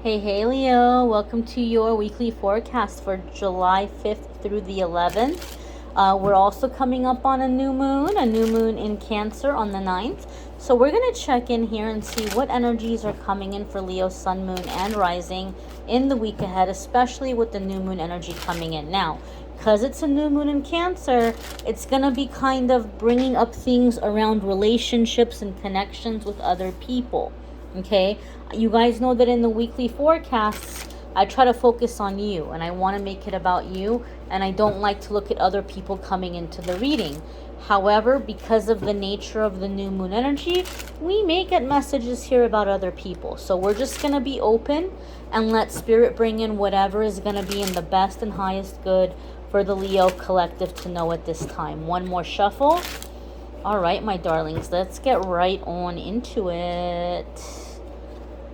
Hey Leo, welcome to your weekly forecast for July 5th through the 11th. We're also coming up on a new moon in Cancer on the 9th. So we're going to check in here and see what energies are coming in for Leo, Sun, Moon, and Rising in the week ahead, especially with the new moon energy coming in. Now, because it's a new moon in Cancer, it's going to be kind of bringing up things around relationships and connections with other people. Okay, you guys know that in the weekly forecasts, I try to focus on you and I want to make it about you, and I don't like to look at other people coming into the reading. However, because of the nature of the new moon energy, we may get messages here about other people. So we're just going to be open and let spirit bring in whatever is going to be in the best and highest good for the Leo collective to know at this time. One more shuffle. All right, my darlings, let's get right on into it.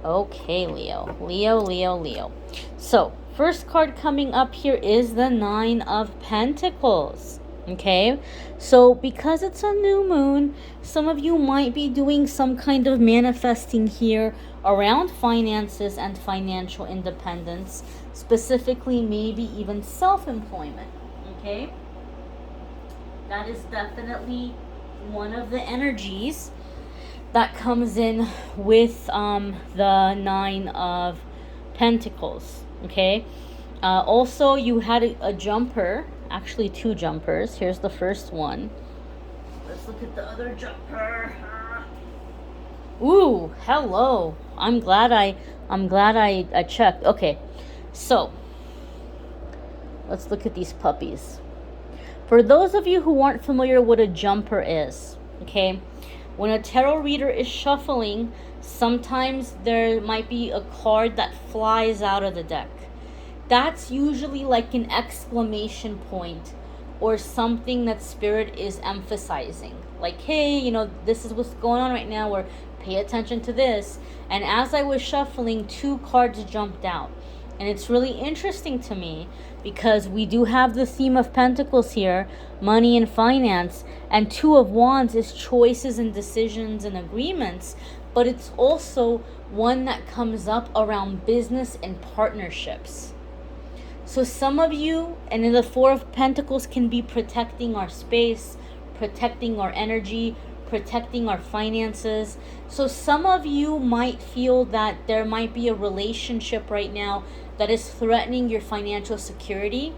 Okay, Leo. So, first card coming up here is the Nine of Pentacles. Okay, so because it's a new moon, some of you might be doing some kind of manifesting here around finances and financial independence, specifically maybe even self-employment. Okay, that is definitely one of the energies that comes in with the Nine of Pentacles. Okay, also you had a jumper, actually two jumpers. Here's the first one. Let's look at the other jumper. Ooh, hello. I'm glad I checked. Okay, so let's look at these puppies. For those of you who aren't familiar what a jumper is, okay, when a tarot reader is shuffling, sometimes there might be a card that flies out of the deck. That's usually like an exclamation point or something that spirit is emphasizing. Like, hey, this is what's going on right now, or pay attention to this. And as I was shuffling, two cards jumped out. And it's really interesting to me because we do have the theme of Pentacles here, money and finance, and Two of Wands is choices and decisions and agreements, but it's also one that comes up around business and partnerships. So some of you, and in the Four of Pentacles, can be protecting our space, protecting our energy, protecting our finances. So some of you might feel that there might be a relationship right now that is threatening your financial security,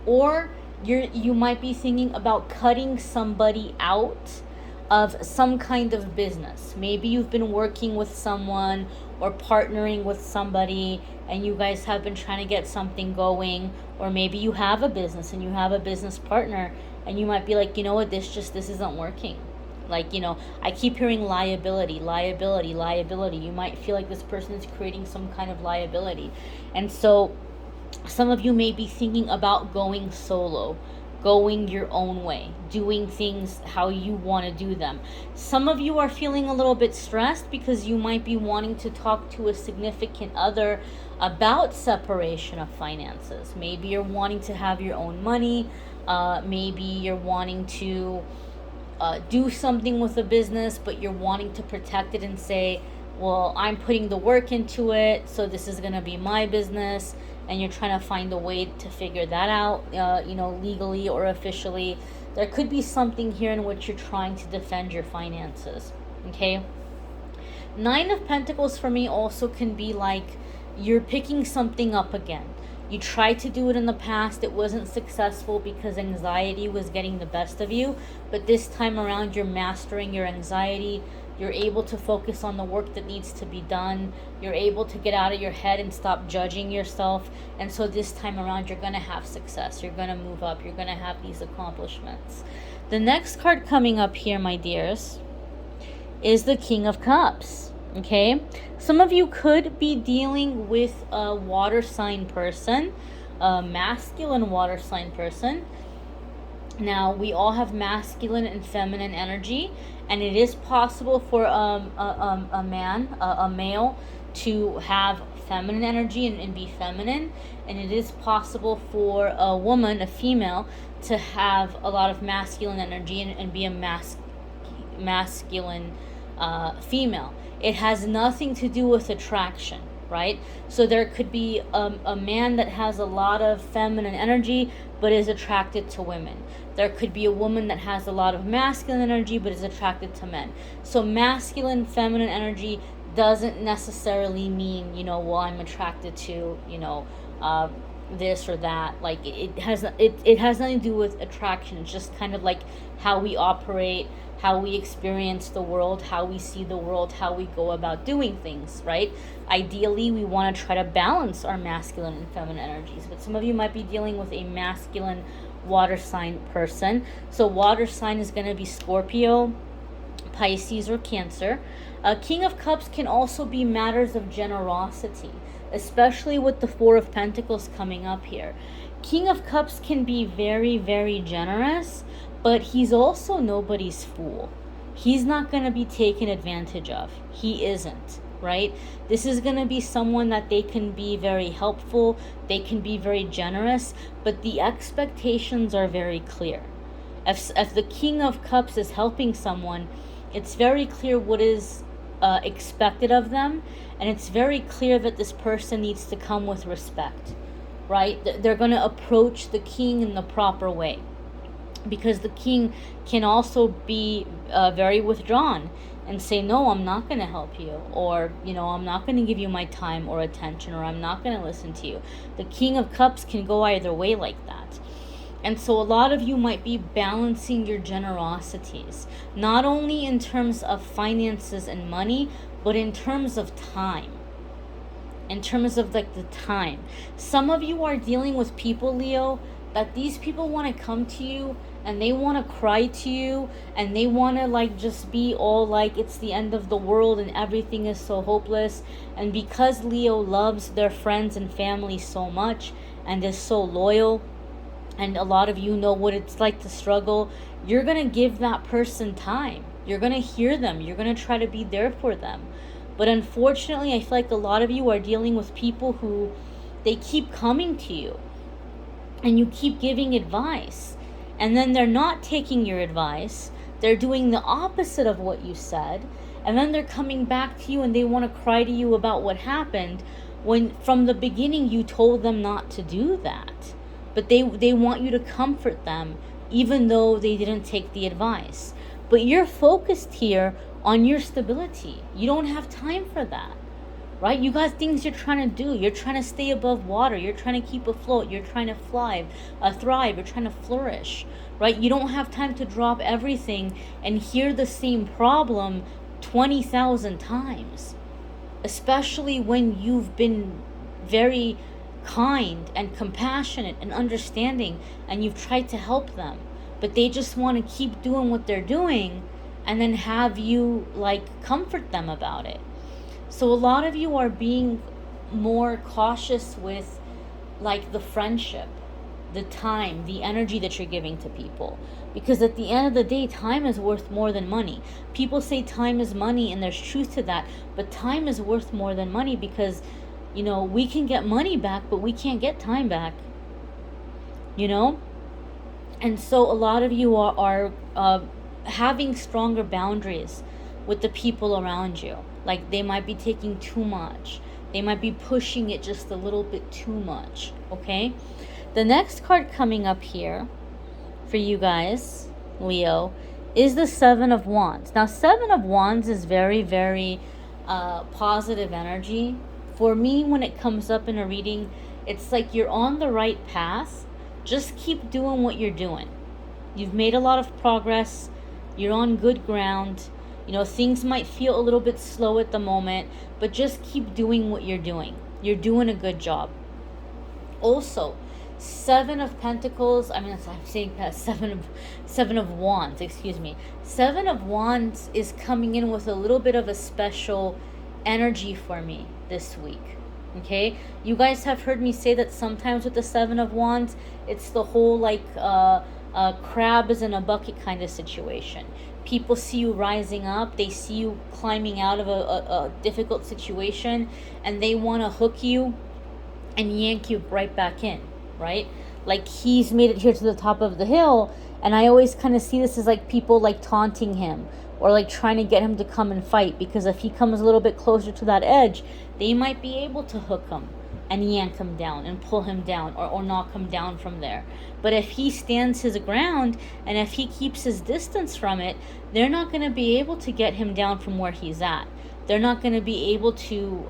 or you might be thinking about cutting somebody out of some kind of business. Maybe you've been working with someone or partnering with somebody and you guys have been trying to get something going, or maybe you have a business and you have a business partner and you might be like, you know what, this isn't working. Like, I keep hearing liability. You might feel like this person is creating some kind of liability. And so some of you may be thinking about going solo, going your own way, doing things how you want to do them. Some of you are feeling a little bit stressed because you might be wanting to talk to a significant other about separation of finances. Maybe you're wanting to have your own money. Maybe you're wanting to do something with a business, but you're wanting to protect it and say, well, I'm putting the work into it, so this is going to be my business, and you're trying to find a way to figure that out, legally or officially. There could be something here in which you're trying to defend your finances, okay? Nine of Pentacles for me also can be like you're picking something up again. You tried to do it in the past, it wasn't successful because anxiety was getting the best of you, but this time around you're mastering your anxiety. You're able to focus on the work that needs to be done. You're able to get out of your head and stop judging yourself. And so this time around you're going to have success. You're going to move up. You're going to have these accomplishments. The next card coming up here, my dears, is the King of Cups. Okay, some of you could be dealing with a water sign person, a masculine water sign person. Now, we all have masculine and feminine energy, and it is possible for a male, to have feminine energy and be feminine, and it is possible for a woman, a female, to have a lot of masculine energy and be a masculine female. It has nothing to do with attraction, right? So there could be a man that has a lot of feminine energy but is attracted to women. There could be a woman that has a lot of masculine energy but is attracted to men. So masculine, feminine energy doesn't necessarily mean, well, I'm attracted to, this or that. Like it has nothing to do with attraction. It's just kind of like how we operate, how we experience the world, how we see the world, how we go about doing things, right? Ideally, we want to try to balance our masculine and feminine energies, but some of you might be dealing with a masculine water sign person. So water sign is going to be Scorpio, Pisces, or Cancer. King of Cups can also be matters of generosity, especially with the Four of Pentacles coming up here. King of Cups can be very, very generous, but he's also nobody's fool. He's not going to be taken advantage of. He isn't, right? This is going to be someone that they can be very helpful, they can be very generous, but the expectations are very clear. If the King of Cups is helping someone, it's very clear what is expected of them, and it's very clear that this person needs to come with respect, right? They're going to approach the king in the proper way, because the king can also be very withdrawn and say, no, I'm not going to help you, or I'm not going to give you my time or attention, or I'm not going to listen to you. The King of Cups can go either way like that. And so a lot of you might be balancing your generosities, not only in terms of finances and money, but in terms of time. In terms of like the time. Some of you are dealing with people, Leo, that these people want to come to you and they want to cry to you, and they want to like just be all like it's the end of the world and everything is so hopeless. And because Leo loves their friends and family so much and is so loyal, and a lot of you know what it's like to struggle, you're going to give that person time. You're going to hear them. You're going to try to be there for them. But unfortunately, I feel like a lot of you are dealing with people who, they keep coming to you and you keep giving advice, and then they're not taking your advice. They're doing the opposite of what you said, and then they're coming back to you and they want to cry to you about what happened, when from the beginning you told them not to do that. But they want you to comfort them even though they didn't take the advice. But you're focused here on your stability. You don't have time for that, right? You got things you're trying to do. You're trying to stay above water. You're trying to keep afloat. You're trying to thrive. You're trying to flourish, right? You don't have time to drop everything and hear the same problem 20,000 times, especially when you've been very kind and compassionate and understanding and you've tried to help them, but they just want to keep doing what they're doing and then have you like comfort them about it. So a lot of you are being more cautious with like the friendship, the time, the energy that you're giving to people, because at the end of the day, time is worth more than money. People say time is money, and there's truth to that, but time is worth more than money, because we can get money back, but we can't get time back, And so a lot of you are having stronger boundaries with the people around you. Like they might be taking too much. They might be pushing it just a little bit too much, okay? The next card coming up here for you guys, Leo, is the Seven of Wands. Now, Seven of Wands is very, very positive energy. For me, when it comes up in a reading, it's like you're on the right path. Just keep doing what you're doing. You've made a lot of progress. You're on good ground. Things might feel a little bit slow at the moment, but just keep doing what you're doing. You're doing a good job. Also, Seven of Pentacles, I'm saying Seven of Wands, excuse me. Seven of Wands is coming in with a little bit of a special energy for me this week, okay? You guys have heard me say that sometimes with the Seven of Wands, it's the whole like crab is in a bucket kind of situation. People see you rising up, they see you climbing out of a difficult situation, and they want to hook you and yank you right back in, right? Like he's made it here to the top of the hill, and I always kind of see this as like people like taunting him or like trying to get him to come and fight, because if he comes a little bit closer to that edge, they might be able to hook him and yank him down and pull him down, or knock him down from there. But if he stands his ground and if he keeps his distance from it, they're not going to be able to get him down from where he's at. They're not going to be able to,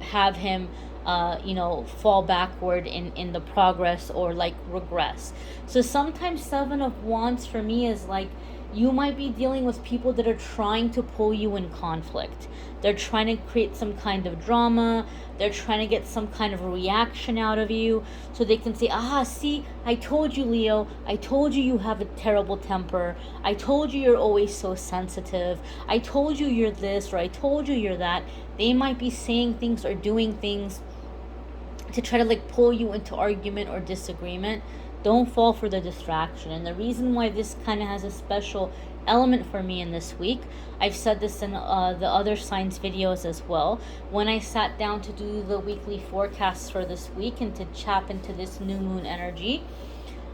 have him, fall backward in the progress, or like regress. So sometimes Seven of Wands for me is like, you might be dealing with people that are trying to pull you in conflict. They're trying to create some kind of drama. They're trying to get some kind of reaction out of you so they can say, see, I told you, Leo. I told you you have a terrible temper. I told you you're always so sensitive. I told you you're this, or I told you you're that. They might be saying things or doing things to try to like pull you into argument or disagreement. Don't fall for the distraction. And the reason why this kind of has a special element for me in this week, I've said this in the other signs videos as well, when I sat down to do the weekly forecasts for this week and to tap into this new moon energy,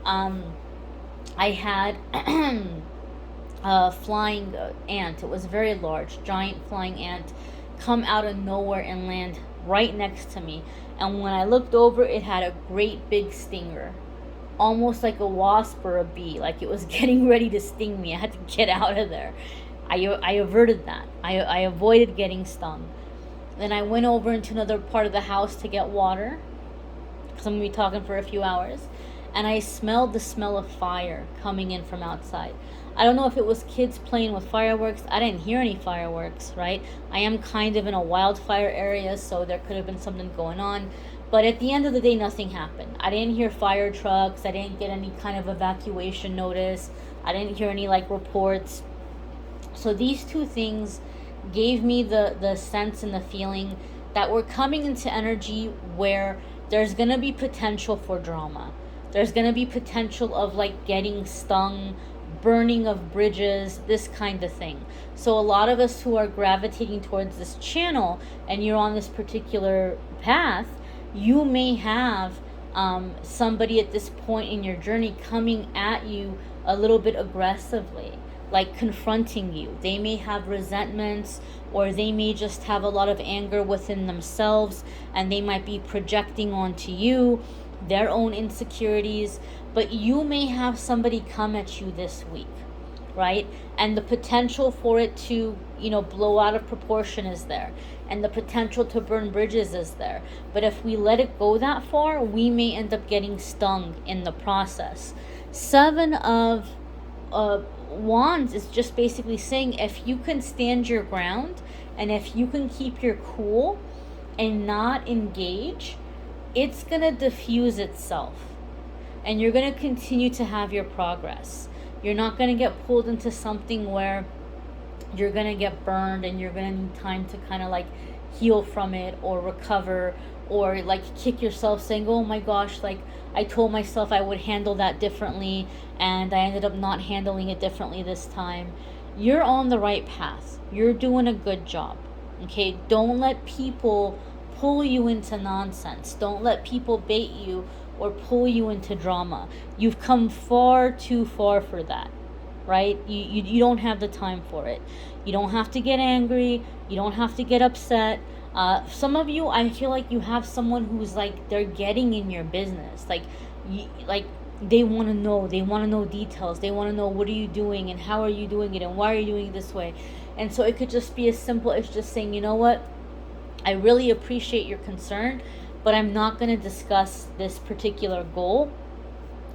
I had a flying ant. It was very large, giant flying ant, come out of nowhere and land right next to me. And when I looked over, it had a great big stinger, almost like a wasp or a bee, like it was getting ready to sting me. I had to get out of there. I averted that. I avoided getting stung. Then I went over into another part of the house to get water, because I'm going to be talking for a few hours, and I smelled the smell of fire coming in from outside. I don't know if it was kids playing with fireworks. I didn't hear any fireworks, right? I am kind of in a wildfire area, so there could have been something going on. But at the end of the day, nothing happened. I didn't hear fire trucks. I didn't get any kind of evacuation notice. I didn't hear any like reports. So these two things gave me the sense and the feeling that we're coming into energy where there's going to be potential for drama. There's going to be potential of like getting stung, burning of bridges, this kind of thing. So a lot of us who are gravitating towards this channel and you're on this particular path, you may have somebody at this point in your journey coming at you a little bit aggressively, like confronting you. They may have resentments, or they may just have a lot of anger within themselves, and they might be projecting onto you their own insecurities. But you may have somebody come at you this week, right? And the potential for it to, blow out of proportion is there. And the potential to burn bridges is there. But if we let it go that far, we may end up getting stung in the process. Seven of Wands is just basically saying, if you can stand your ground and if you can keep your cool and not engage, it's going to diffuse itself. And you're going to continue to have your progress. You're not going to get pulled into something where you're going to get burned and you're going to need time to kind of like heal from it or recover, or like kick yourself saying, oh my gosh, like I told myself I would handle that differently and I ended up not handling it differently this time. You're on the right path. You're doing a good job. Okay? Don't let people pull you into nonsense. Don't let people bait you or pull you into drama. You've come far too far for that, right? You don't have the time for it. You don't have to get angry. You don't have to get upset. Some of you, I feel like you have someone who's like, they're getting in your business. Like they want to know. They want to know details. They want to know, what are you doing and how are you doing it and why are you doing it this way? And so it could just be as simple as just saying, you know what? I really appreciate your concern, but I'm not going to discuss this particular goal,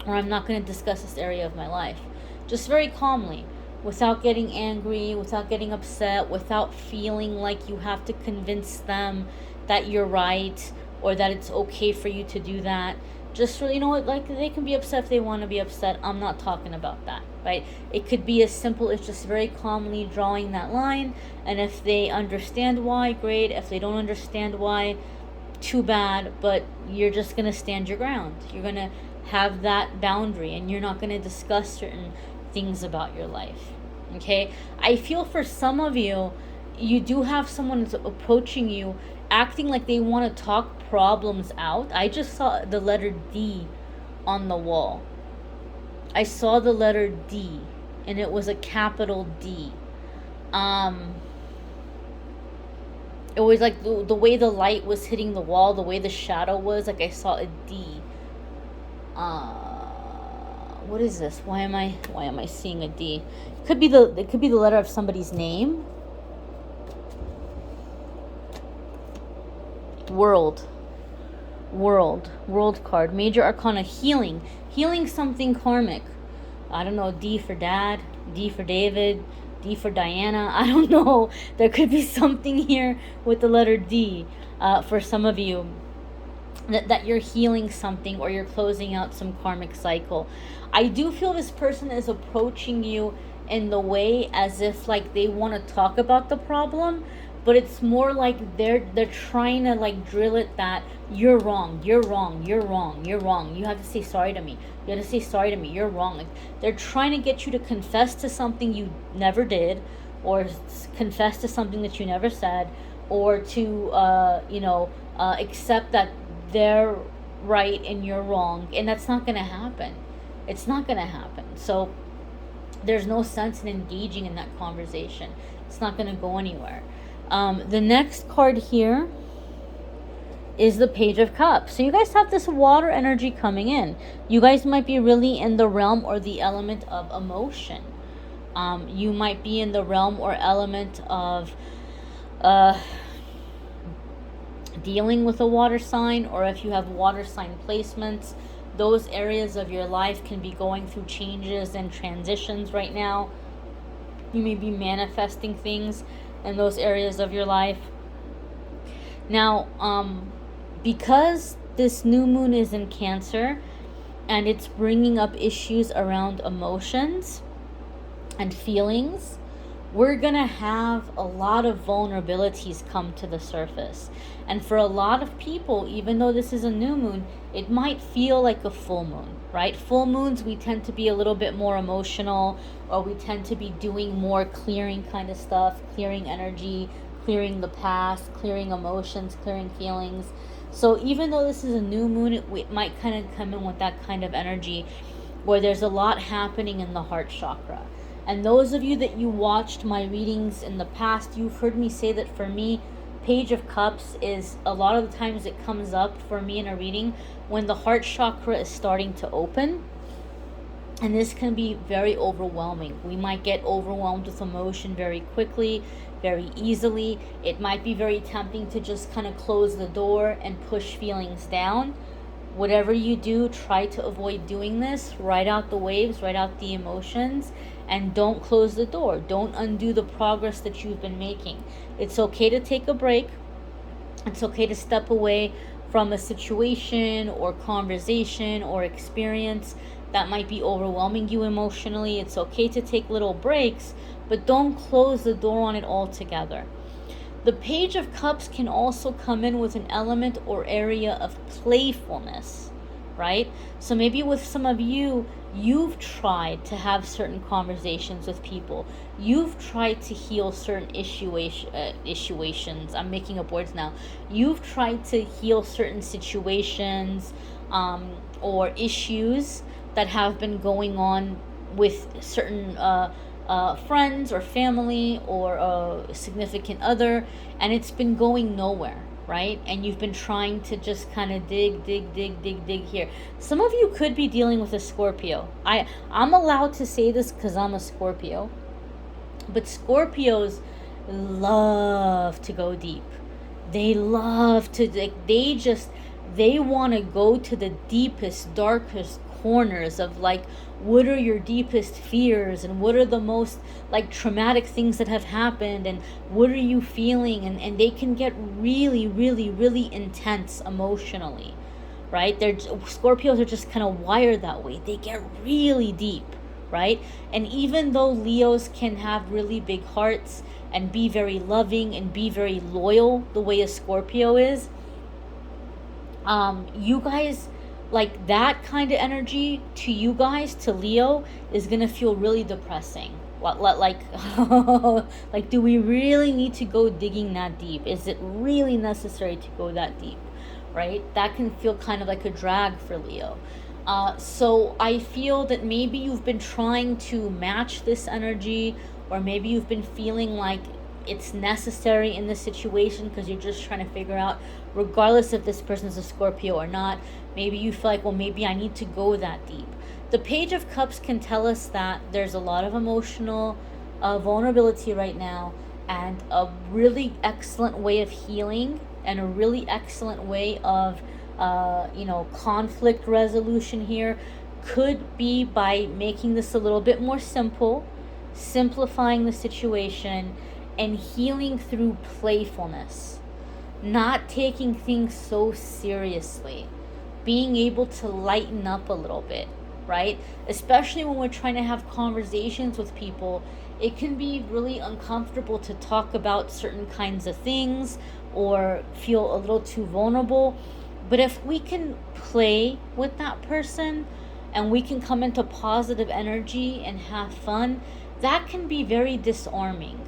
or I'm not going to discuss this area of my life. Just very calmly, without getting angry, without getting upset, without feeling like you have to convince them that you're right or that it's okay for you to do that. Just really, like they can be upset if they want to be upset. I'm not talking about that, right? It could be as simple as just very calmly drawing that line. And if they understand why, great. If they don't understand why, too bad. But you're just going to stand your ground. You're going to have that boundary and you're not going to discuss certain things about your life. Okay? I feel for some of you, you do have someone that's approaching you acting like they want to talk problems out. I just saw the letter D on the wall. I saw the letter D and it was a capital D. Um, it was like the way the light was hitting the wall, the way the shadow was, like I saw a D. What is this? Why am I seeing a D? It could be the letter of somebody's name. World card. Major Arcana, healing something karmic. I don't know, D for dad, D for David, D for Diana. I don't know. There could be something here with the letter D for some of you, that you're healing something or you're closing out some karmic cycle. I do feel this person is approaching you in the way as if like they want to talk about the problem, but it's more like they're trying to like drill it that you're wrong, you're wrong, you're wrong, you're wrong. You have to say sorry to me. You have to say sorry to me. You're wrong. Like they're trying to get you to confess to something you never did, or confess to something that you never said, or to accept that they're right and you're wrong, and that's not going to happen. It's not going to happen. So there's no sense in engaging in that conversation. It's not going to go anywhere. The next card here is the Page of Cups. So you guys have this water energy coming in. You guys might be really in the realm or the element of emotion. You might be in the realm or element of dealing with a water sign, or if you have water sign placements, those areas of your life can be going through changes and transitions right now. You may be manifesting things in those areas of your life. Now, because this new moon is in Cancer and it's bringing up issues around emotions and feelings, we're gonna have a lot of vulnerabilities come to the surface. And for a lot of people, even though this is a new moon, it might feel like a full moon, right? Full moons, we tend to be a little bit more emotional, or we tend to be doing more clearing kind of stuff, clearing energy, clearing the past, clearing emotions, clearing feelings. So even though this is a new moon, it might kind of come in with that kind of energy where there's a lot happening in the heart chakra. And those of you that you watched my readings in the past, you've heard me say that for me, Page of Cups is a lot of the times it comes up for me in a reading when the heart chakra is starting to open. And this can be very overwhelming. We might get overwhelmed with emotion very quickly, very easily. It might be very tempting to just kind of close the door and push feelings down. Whatever you do, try to avoid doing this. Ride out the waves, ride out the emotions, and don't close the door. Don't undo the progress that you've been making. It's okay to take a break. It's okay to step away from a situation or conversation or experience that might be overwhelming you emotionally. It's okay to take little breaks, but don't close the door on it altogether. The Page of Cups can also come in with an element or area of playfulness, right? So maybe with some of you, you've tried to have certain conversations with people. You've tried to heal certain issuations. I'm making up words now. You've tried to heal certain situations or issues that have been going on with certain friends or family or a significant other, and it's been going nowhere, right? And you've been trying to just kind of dig here. Some of you could be dealing with a Scorpio. I'm allowed to say this because I'm a Scorpio, but Scorpios love to go deep. They love to, they want to go to the deepest, darkest corners of like, what are your deepest fears, and what are the most like traumatic things that have happened, and what are you feeling, and they can get really intense emotionally, right? Scorpios are just kind of wired that way. They get really deep, right? And even though Leos can have really big hearts and be very loving and be very loyal the way a Scorpio is, you guys, like that kind of energy to you guys, to Leo, is gonna feel really depressing. Like do we really need to go digging that deep? Is it really necessary to go that deep, right? That can feel kind of like a drag for Leo. So I feel that maybe you've been trying to match this energy or maybe you've been feeling like it's necessary in this situation because you're just trying to figure out, regardless if this person's a Scorpio or not, maybe you feel like, well, maybe I need to go that deep. The Page of Cups can tell us that there's a lot of emotional vulnerability right now, and a really excellent way of healing and a really excellent way of conflict resolution here could be by making this a little bit more simple, simplifying the situation, and healing through playfulness, not taking things so seriously, being able to lighten up a little bit, right? Especially when we're trying to have conversations with people, it can be really uncomfortable to talk about certain kinds of things or feel a little too vulnerable. But if we can play with that person and we can come into positive energy and have fun, that can be very disarming.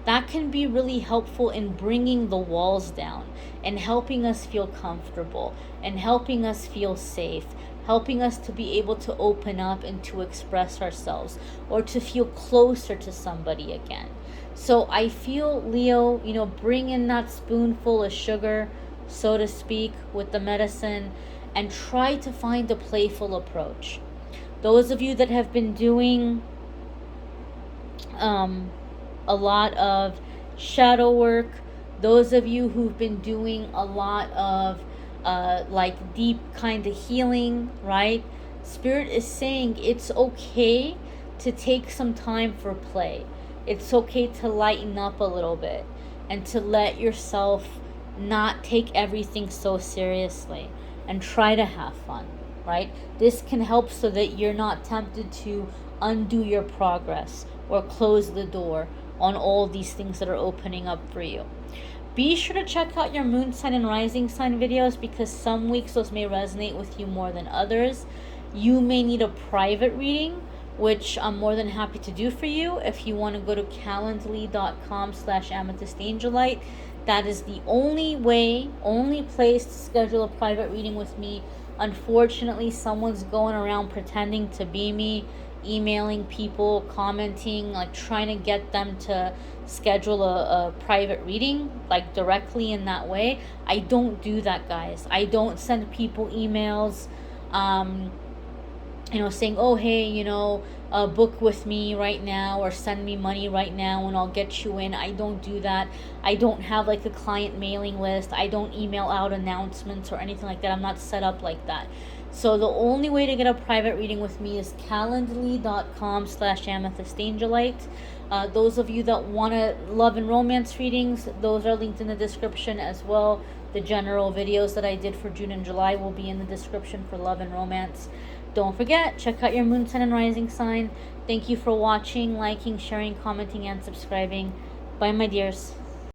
That can be really helpful in bringing the walls down and helping us feel comfortable and helping us feel safe, helping us to be able to open up and to express ourselves or to feel closer to somebody again. So I feel, Leo, bring in that spoonful of sugar, so to speak, with the medicine, and try to find a playful approach. Those of you that have been doing a lot of shadow work, those of you who've been doing a lot of deep kind of healing, right? Spirit is saying it's okay to take some time for play. It's okay to lighten up a little bit and to let yourself not take everything so seriously and try to have fun, right? This can help so that you're not tempted to undo your progress or close the door on all these things that are opening up for you. Be sure to check out your moon sign and rising sign videos, because some weeks those may resonate with you more than others. You may need a private reading, which I'm more than happy to do for you. If you want to go to calendly.com/amethystangelite, that is the only place to schedule a private reading with me. Unfortunately, someone's going around pretending to be me, emailing people, commenting, trying to get them to schedule a private reading, directly in that way. I don't do that, guys. I don't send people emails saying, oh, hey, book with me right now or send me money right now and I'll get you in. I don't do that. I don't have a client mailing list. I don't email out announcements or anything like that. I'm not set up like that. So the only way to get a private reading with me is calendly.com/amethystangelite. Those of you that want to love and romance readings, those are linked in the description as well. The general videos that I did for June and July will be in the description for love and romance. Don't forget, check out your moon sign and rising sign. Thank you for watching, liking, sharing, commenting, and subscribing. Bye, my dears.